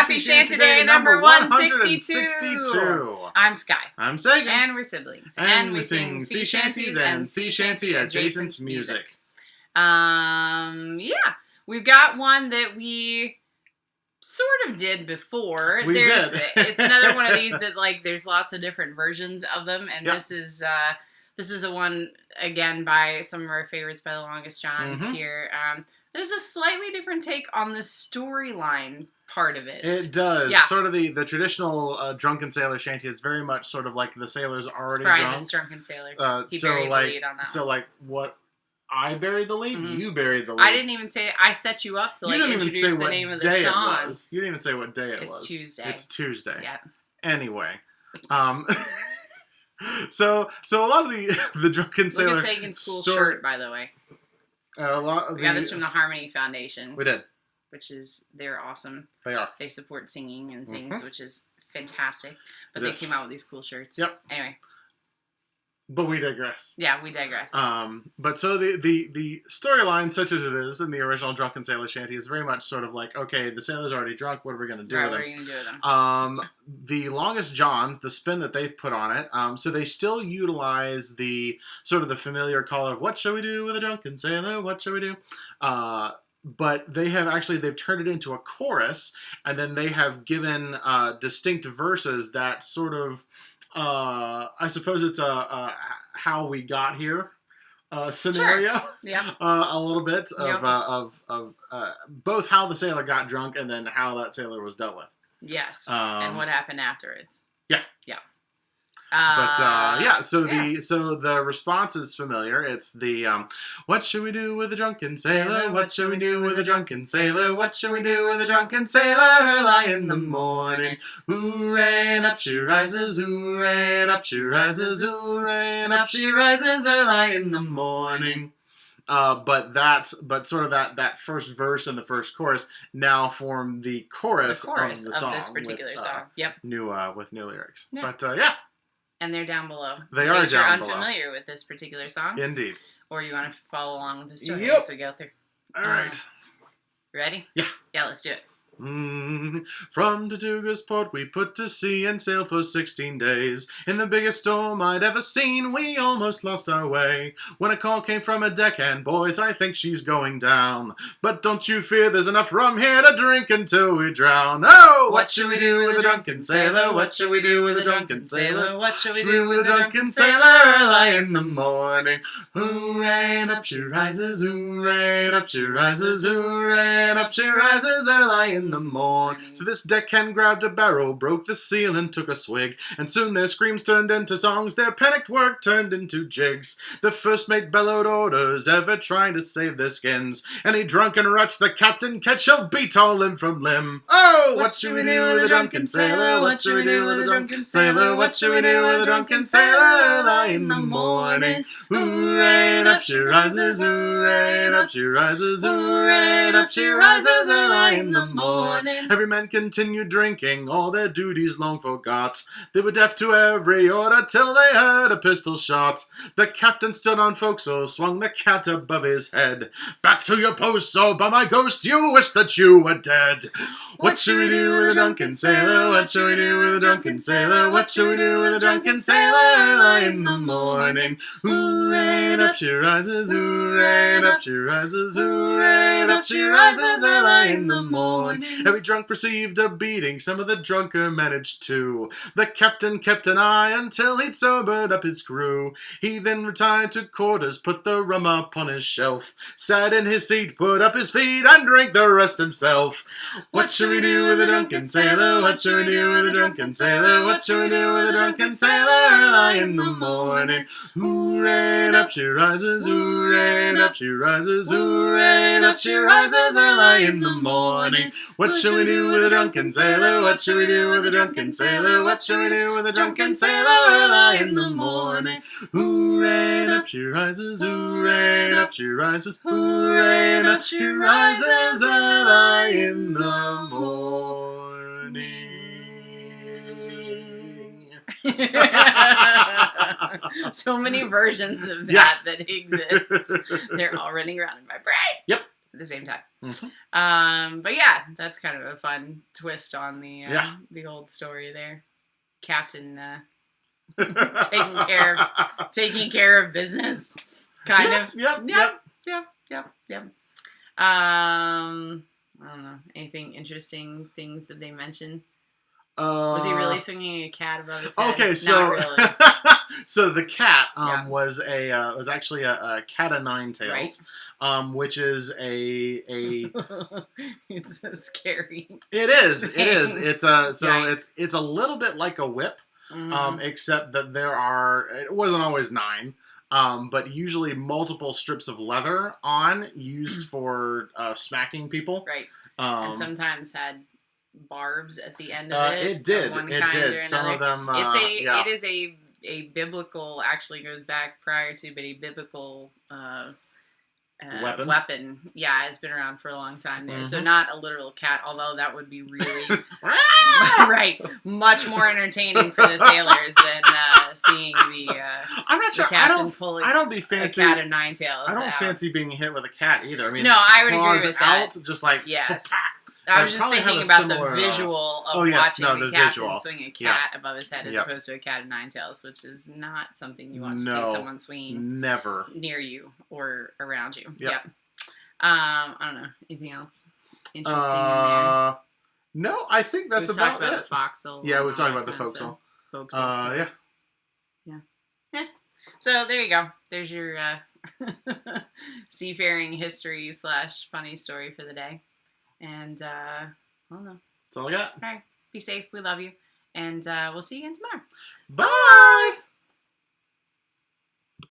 Happy Shanty-Day number 162. I'm Sky. I'm Sagan. And we're siblings. And we sing sea shanties and sea shanty adjacent music. Yeah. We've got one that we sort of did before. We did. It's another one of these that, like, there's lots of different versions of them. And Yep. this is a one, again, by some of our favorites by the Longest Johns here. There's a slightly different take on the storyline part of it. It does. Yeah. Sort of the traditional drunken sailor shanty is very much sort of like the sailor's already drunk. It's Drunken Sailor. He so buried like, the lead on that so one. like what I buried the lead, you buried the lead. I didn't even say it. I set you up to like introduce the name of the song. It was. You didn't even say what day it was. It's Tuesday. It's Tuesday. Yeah. Anyway, so a lot of the drunken sailor. Look at Sagan's cool shirt, by the way. A lot of we got this from the Harmony Foundation. We did. They're awesome. They are. They support singing and things, which is fantastic. But It they came out with these cool shirts. Yep. Anyway. But we digress. Yeah, we digress. But so the storyline, such as it is in the original Drunken Sailor Shanty, is very much sort of like, okay, the sailor's already drunk. What are we going to do with him? What are you going to do with him? The Longest Johns, the spin that they've put on it, so they still utilize the sort of the familiar call of what shall we do with a drunken sailor? What shall we do? But they've turned it into a chorus, and then they have given distinct verses that sort of. I suppose it's a how we got here scenario. Sure. Yeah. A little bit of both how the sailor got drunk and then how that sailor was dealt with. Yes. And what happened afterwards. Yeah. Yeah. So the response is familiar. It's the what should we do with a drunken sailor? What should we do with a drunken sailor? What should we do with a drunken sailor? Early in the morning, hooray and up she rises, hooray and up she rises, hooray and up she rises early in the morning. But sort of that first verse and the first chorus now form the chorus of the song. Of this particular song. Yep. With new lyrics. Yeah. But yeah. And they're down below. They are down below. If you're unfamiliar with this particular song. Indeed. Or you want to follow along with the story Yep. as we go through. All right. Ready? Yeah. Yeah, let's do it. From Tortuga's port we put to sea and sailed for 16 days. In the biggest storm I'd ever seen, we almost lost our way. When a call came from a deckhand, boys, I think she's going down. But don't you fear, there's enough rum here to drink until we drown. Oh, what should we do with a drunken sailor? What should we do with a drunken sailor? What should we do with a drunken sailor? Early in the morning, hooray and up she rises, hooray and up she rises, hooray and up she rises early in the morning. So this deckhand grabbed a barrel, broke the seal and took a swig, and soon their screams turned into songs, their panicked work turned into jigs. The first mate bellowed orders, ever trying to save their skins. Any drunken wretch the captain catch shall beat all limb from limb. Oh, what should we do with a drunken sailor? What should we do with a drunken sailor? What should we do with a drunken sailor? Early in the morning, hooray and up she rises, hooray and up she rises, hooray and up she rises early in the morning. Every man continued drinking, all their duties long forgot. They were deaf to every order till they heard a pistol shot. The captain stood on forecastle, swung the cat above his head. Back to your posts, or by my ghost, you wish that you were dead. What should we do with a drunken sailor? What should we do with a drunken sailor? What should we do with a drunken sailor? Early in the morning, hooray and up she rises, hooray and up she rises, hooray and up she rises early in the morning. Every drunk received a beating, some of the drunker managed to. The captain kept an eye until he'd sobered up his crew. He then retired to quarters, put the rum upon his shelf, sat in his seat, put up his feet, and drank the rest himself. What should we do with a drunken sailor? What should we do with a drunken sailor? What should we do with a drunken sailor? Early in the morning, hooray and up she rises, hooray and up she rises, hooray and up she rises early in the morning. What should we do with a drunken sailor? What should we do with a drunken sailor? What should we do with a drunken sailor? Early in the morning, hooray and up she rises, hooray and up she rises, hooray and up she rises early in the morning. So many versions of that exist. They're all running around in my brain. Yep. the same time. Mm-hmm. But yeah, that's kind of a fun twist on the old story there. Captain taking care of business, kind of. Yep. I don't know. Anything interesting things that they mentioned? Was he really swinging a cat above his head? Okay, so not really. So the cat was actually a cat of nine tails, right. Which is a it's so scary. It is. It's a Yikes. it's a little bit like a whip, except that it wasn't always 9. But usually multiple strips of leather used for smacking people. Right. And sometimes had barbs at the end of it. It did. Some of them. It is a biblical. Actually, goes back prior to, but a biblical weapon. Yeah, it's been around for a long time there. So not a literal cat, although that would be really right, much more entertaining for the sailors than seeing the. I'm not sure. I don't be fancy. A cat of 9 tails. I don't fancy being hit with a cat either. I mean, no, I would agree with that. Just like yes. I was just thinking about the visual of watching the captain swing a cat above his head as opposed to a cat of 9 tails, which is not something you want to see someone swinging never near you or around you. Yep. I don't know. Anything else interesting in there? No, I think that's about it. The forecastle. Yeah, we've talked about the forecastle. Yeah. So there you go. There's your seafaring history / funny story for the day. And, I don't know. That's all I got. All right. Be safe. We love you. And we'll see you again tomorrow. Bye!